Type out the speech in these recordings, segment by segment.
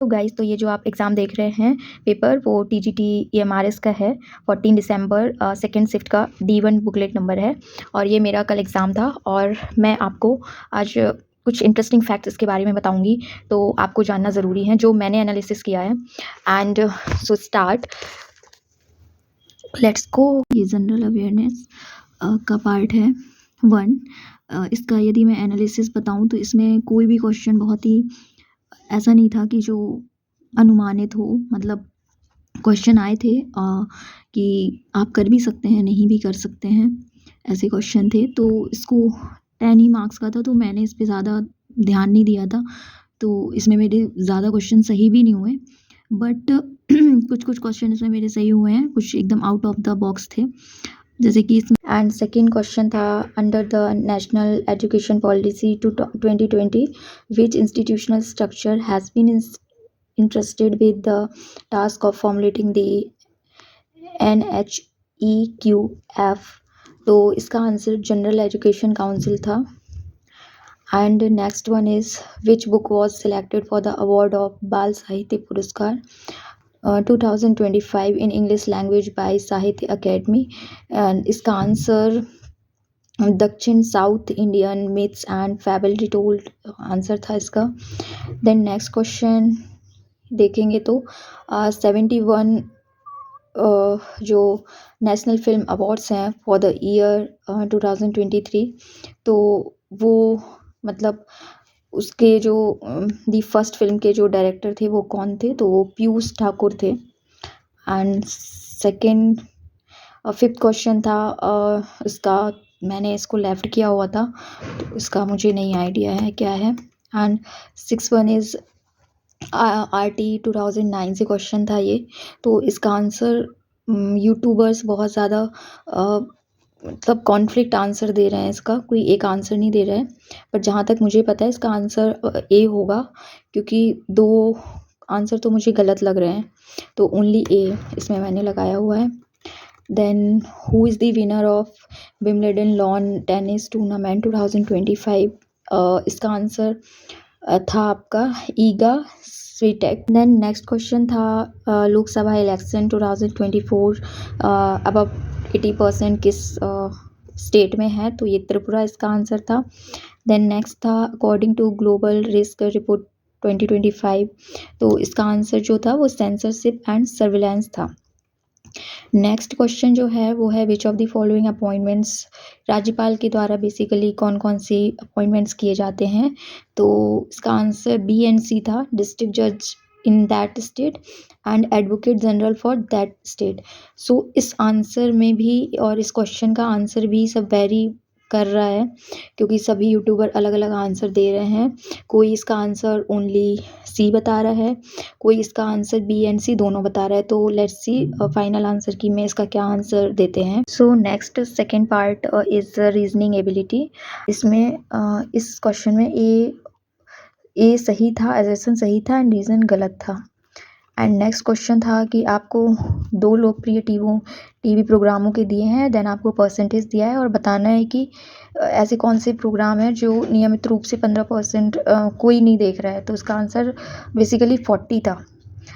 तो गाइस, तो ये जो आप एग्ज़ाम देख रहे हैं पेपर, वो टीजीटी ईएमआरएस का है। 14 दिसंबर सेकंड शिफ्ट का D1 बुकलेट नंबर है और ये मेरा कल एग्ज़ाम था और मैं आपको आज कुछ इंटरेस्टिंग फैक्ट्स इसके बारे में बताऊंगी, तो आपको जानना ज़रूरी है जो मैंने एनालिसिस किया है। And so start, let's go. ये जनरल अवेयरनेस का पार्ट है 1। इसका यदि मैं एनालिसिस बताऊं तो इसमें कोई भी क्वेश्चन बहुत ही ऐसा नहीं था कि जो अनुमानित हो, मतलब क्वेश्चन आए थे कि आप कर भी सकते हैं, नहीं भी कर सकते हैं, ऐसे क्वेश्चन थे। तो इसको 10 ही मार्क्स का था, तो मैंने इस पे ज़्यादा ध्यान नहीं दिया था, तो इसमें मेरे ज़्यादा क्वेश्चन सही भी नहीं हुए, बट कुछ क्वेश्चन इसमें मेरे सही हुए हैं, कुछ एकदम आउट ऑफ द बॉक्स थे, जैसे कि इसमें। एंड सेकेंड क्वेश्चन था, under the national education policy two 2020 which institutional structure has been interested with the task of formulating the NHEQF, तो इसका आंसर जनरल एजुकेशन काउंसिल था। And next one is which book was selected for the award of Bal Sahitya Puraskar 2025 in English language by Sahitya academy, and इसका answer Dakshin south Indian myths and fable retold answer था इसका। Then next question देखेंगे तो 71 जो national film awards हैं for the year 2023, तो वो मतलब उसके जो दी फर्स्ट फिल्म के जो डायरेक्टर थे वो कौन थे, तो वो पीयूष ठाकुर थे। एंड सेकेंड फिफ्थ क्वेश्चन था, इसका मैंने इसको लेफ्ट किया हुआ था, तो इसका मुझे नहीं आइडिया है क्या है। And six one is RT 2009 से क्वेश्चन था ये, तो इसका आंसर यूट्यूबर्स बहुत ज़्यादा मतलब कॉन्फ्लिक्ट आंसर दे रहे हैं, इसका कोई एक आंसर नहीं दे रहा है, बट जहाँ तक मुझे पता है इसका आंसर ए होगा, क्योंकि 2 आंसर तो मुझे गलत लग रहे हैं, तो ओनली ए इसमें मैंने लगाया हुआ है। Then who is the winner of Wimbledon lawn tennis tournament 2025, इसका आंसर था आपका Iga Swiatek. Then next question था लोकसभा इलेक्शन 2024 अब 80% किस स्टेट में है, तो ये त्रिपुरा इसका आंसर था। देन नेक्स्ट था according to global risk report 2025, तो इसका आंसर जो था वो सेंसरशिप एंड सर्विलेंस था। नेक्स्ट क्वेश्चन जो है वो है which of the following appointments, राज्यपाल के द्वारा बेसिकली कौन कौन सी अपॉइंटमेंट्स किए जाते हैं, तो इसका आंसर बी एंड सी था, डिस्ट्रिक्ट जज in that state and advocate general for that state. So इस आंसर में भी और इस क्वेश्चन का आंसर भी सब वेरी कर रहा है, क्योंकि सभी यूट्यूबर अलग अलग आंसर दे रहे हैं। कोई इसका आंसर ओनली सी बता रहा है, कोई इसका आंसर बी एंड सी दोनों बता रहा है, तो लेट्स सी फाइनल आंसर की में इसका क्या आंसर देते हैं। So next second part is reasoning ability. इसमें इस क्वेश्चन में ए सही था, एजर्सन सही था एंड रीजन गलत था। एंड नेक्स्ट क्वेश्चन था कि आपको 2 लोकप्रिय टीवी प्रोग्रामों के दिए हैं, देन आपको परसेंटेज दिया है और बताना है कि ऐसे कौन से प्रोग्राम हैं जो नियमित रूप से 15% कोई नहीं देख रहा है, तो इसका आंसर बेसिकली 40 था।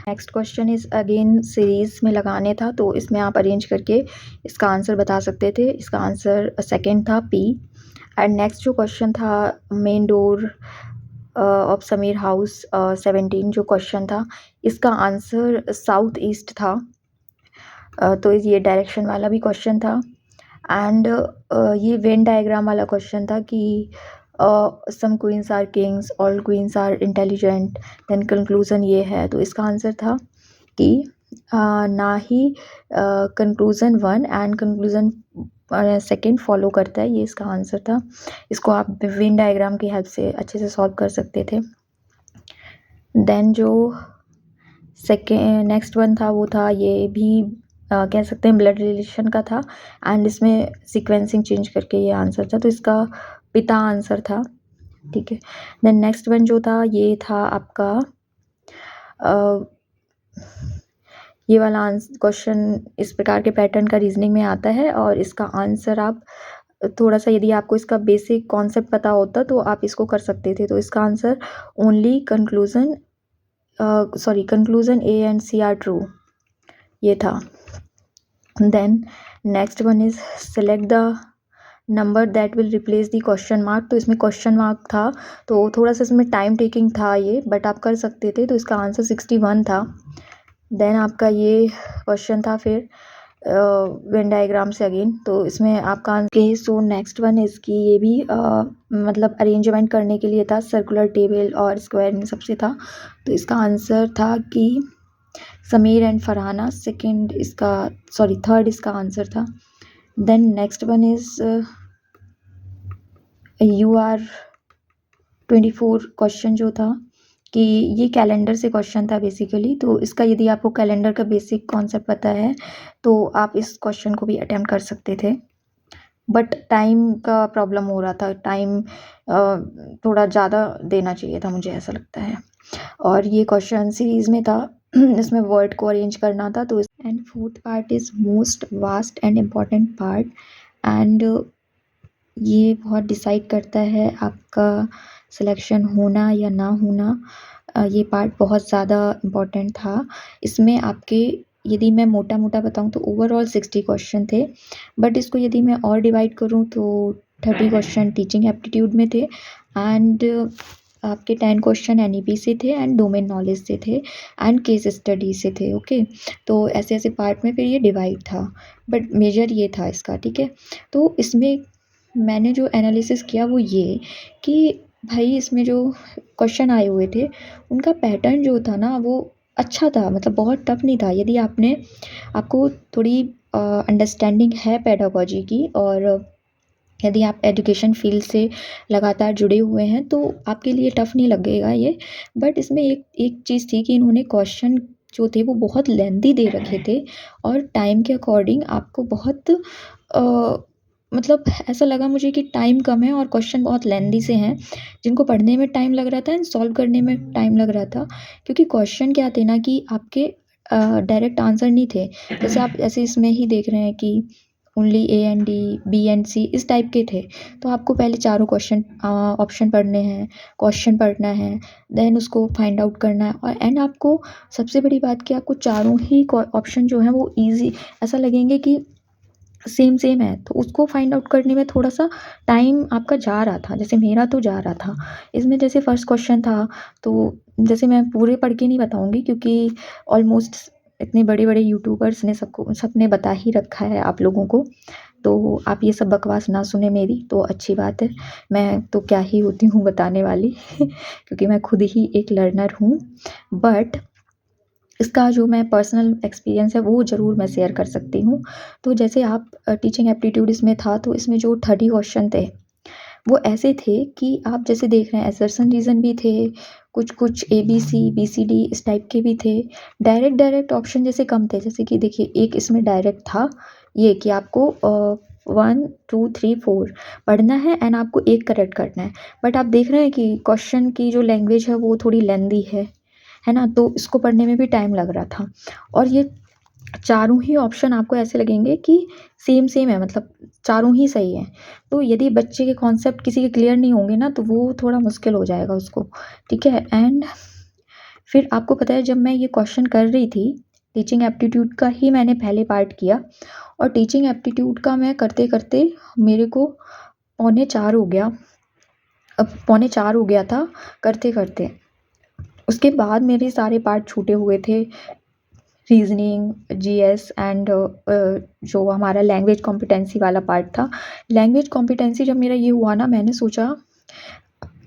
Next question is again series में लगाने था, तो इसमें आप अरेंज करके इसका आंसर बता सकते थे। इसका आंसर सेकेंड था पी। एंड नेक्स्ट जो क्वेश्चन था main door of Sameer house 17 जो क्वेश्चन था, इसका आंसर साउथ ईस्ट था, तो ये डायरेक्शन वाला भी क्वेश्चन था। एंड ये वेन डायग्राम वाला क्वेश्चन था कि some queens are kings, all queens are intelligent, then conclusion ये है, तो इसका आंसर था कि ना ही conclusion 1 and conclusion second follow करता है, ये इसका आंसर था। इसको आप वेन डायग्राम की हेल्प से अच्छे से सॉल्व कर सकते थे। देन जो नेक्स्ट वन था वो था, ये भी कह सकते हैं ब्लड रिलेशन का था, एंड इसमें सीक्वेंसिंग चेंज करके ये आंसर था, तो इसका पिता आंसर था, ठीक है। देन नेक्स्ट वन जो था ये था आपका ये वाला क्वेश्चन इस प्रकार के पैटर्न का रीजनिंग में आता है, और इसका आंसर आप थोड़ा सा यदि आपको इसका बेसिक कॉन्सेप्ट पता होता तो आप इसको कर सकते थे, तो इसका answer only conclusion sorry conclusion A and C are true, ये था। Then next one is select the number that will replace the question mark. तो इसमें क्वेश्चन मार्क था, तो थोड़ा सा इसमें टाइम टेकिंग था ये, बट आप कर सकते थे, तो इसका आंसर 61 था। देन आपका ये क्वेश्चन था फिर वेन डायग्राम से अगेन, तो इसमें आपका आंसर। सो नेक्स्ट वन इसकी ये भी मतलब अरेंजमेंट करने के लिए था, सर्कुलर टेबल और स्क्वायर इन सबसे था। तो इसका आंसर था कि समीर एंड फरहाना, सेकंड इसका सॉरी थर्ड इसका आंसर था। Then next one is UR24 question जो था कि ये कैलेंडर से क्वेश्चन था बेसिकली। तो इसका यदि आपको कैलेंडर का बेसिक कॉन्सेप्ट पता है तो आप इस क्वेश्चन को भी अटेम्प्ट कर सकते थे, बट टाइम का प्रॉब्लम हो रहा था, टाइम थोड़ा ज़्यादा देना चाहिए था, मुझे ऐसा लगता है। और ये क्वेश्चन सीरीज में था, इसमें वर्ड को अरेंज करना था। तो and fourth part is most vast and important part, and ये बहुत डिसाइड करता है आपका सिलेक्शन होना या ना होना। ये पार्ट बहुत ज़्यादा इम्पॉर्टेंट था। इसमें आपके यदि मैं मोटा मोटा बताऊँ तो ओवरऑल 60 क्वेश्चन थे, बट इसको यदि मैं और डिवाइड करूँ तो 30 क्वेश्चन टीचिंग एप्टीट्यूड में थे, एंड आपके 10 क्वेश्चन NEP से थे, एंड डोमेन नॉलेज से थे, एंड केस स्टडी से थे। ओके, तो ऐसे ऐसे पार्ट में फिर ये डिवाइड था, बट मेजर ये था इसका। ठीक है, तो इसमें मैंने जो एनालिसिस किया वो ये कि भाई इसमें जो क्वेश्चन आए हुए थे उनका पैटर्न जो था ना वो अच्छा था, मतलब बहुत टफ नहीं था। यदि आपको थोड़ी अंडरस्टैंडिंग है पेडागोजी की, और यदि आप एजुकेशन फील्ड से लगातार जुड़े हुए हैं तो आपके लिए टफ़ नहीं लगेगा ये। बट इसमें एक चीज़ थी कि इन्होंने क्वेश्चन जो थे वो बहुत लेंथी दे रखे थे, और टाइम के अकॉर्डिंग आपको बहुत मतलब ऐसा लगा मुझे कि टाइम कम है और क्वेश्चन बहुत लेंथी से हैं, जिनको पढ़ने में टाइम लग रहा था एंड सॉल्व करने में टाइम लग रहा था। क्योंकि क्वेश्चन क्या थे ना कि आपके डायरेक्ट आंसर नहीं थे। जैसे आप ऐसे इसमें ही देख रहे हैं कि only A and D, B and C इस टाइप के थे। तो आपको पहले चारों क्वेश्चन ऑप्शन पढ़ने हैं, क्वेश्चन पढ़ना है, देन उसको फाइंड आउट करना है, और एंड आपको सबसे बड़ी बात कि आपको चारों ही ऑप्शन जो हैं वो ईजी ऐसा लगेंगे कि सेम सेम है, तो उसको फाइंड आउट करने में थोड़ा सा टाइम आपका जा रहा था, जैसे मेरा तो जा रहा था। इसमें जैसे फर्स्ट क्वेश्चन था, तो जैसे मैं पूरे पढ़ के नहीं बताऊँगी क्योंकि ऑलमोस्ट इतने बड़े बड़े यूट्यूबर्स ने सबने बता ही रखा है आप लोगों को, तो आप ये सब बकवास ना सुने मेरी तो अच्छी बात है। मैं तो क्या ही होती हूँ बताने वाली क्योंकि मैं खुद ही एक लर्नर हूँ, बट इसका जो मैं पर्सनल एक्सपीरियंस है वो ज़रूर मैं शेयर कर सकती हूँ। तो जैसे आप टीचिंग एप्टीट्यूड इसमें था, तो इसमें जो 30 क्वेश्चन थे वो ऐसे थे कि आप जैसे देख रहे हैं असर्शन रीज़न भी थे, कुछ ABC BCD इस टाइप के भी थे। डायरेक्ट ऑप्शन जैसे कम थे, जैसे कि देखिए एक इसमें डायरेक्ट था ये कि आपको 1 2 3 4 पढ़ना है एंड आपको एक करेक्ट करना है। बट आप देख रहे हैं कि क्वेश्चन की जो लैंग्वेज है वो थोड़ी लेंदी है ना? तो इसको पढ़ने में भी टाइम लग रहा था, और ये चारों ही ऑप्शन आपको ऐसे लगेंगे कि सेम सेम है, मतलब चारों ही सही हैं। तो यदि बच्चे के कॉन्सेप्ट किसी के क्लियर नहीं होंगे ना तो वो थोड़ा मुश्किल हो जाएगा उसको, ठीक है। एंड फिर आपको पता है जब मैं ये क्वेश्चन कर रही थी, टीचिंग एप्टीट्यूड का ही मैंने पहले पार्ट किया, और टीचिंग एप्टीट्यूड का मैं करते करते मेरे को पौने 4 हो गया, अब पौने 4 हो गया था करते करते। उसके बाद मेरे सारे पार्ट छूटे हुए थे, रीजनिंग, GS एंड जो हमारा लैंग्वेज कॉम्पिटेंसी वाला पार्ट था। लैंग्वेज कॉम्पिटेंसी जब मेरा ये हुआ ना, मैंने सोचा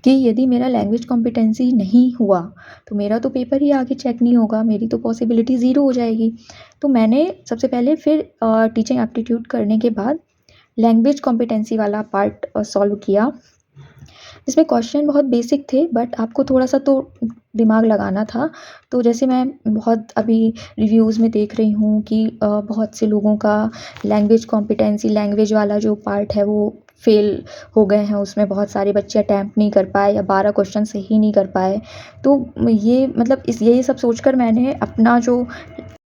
कि यदि मेरा लैंग्वेज कॉम्पिटेंसी नहीं हुआ तो मेरा तो पेपर ही आगे चेक नहीं होगा, मेरी तो पॉसिबिलिटी ज़ीरो हो जाएगी। तो मैंने सबसे पहले फिर टीचिंग एप्टीट्यूड करने के बाद लैंग्वेज कॉम्पिटेंसी वाला पार्ट सॉल्व किया। इसमें क्वेश्चन बहुत बेसिक थे, बट आपको थोड़ा सा तो दिमाग लगाना था। तो जैसे मैं बहुत अभी रिव्यूज़ में देख रही हूँ कि बहुत से लोगों का लैंग्वेज कॉम्पिटेंसी, लैंग्वेज वाला जो पार्ट है वो फेल हो गए हैं, उसमें बहुत सारे बच्चे अटैम्प्ट नहीं कर पाए या 12 क्वेश्चन सही नहीं कर पाए। तो ये मतलब यही सब सोचकर मैंने अपना जो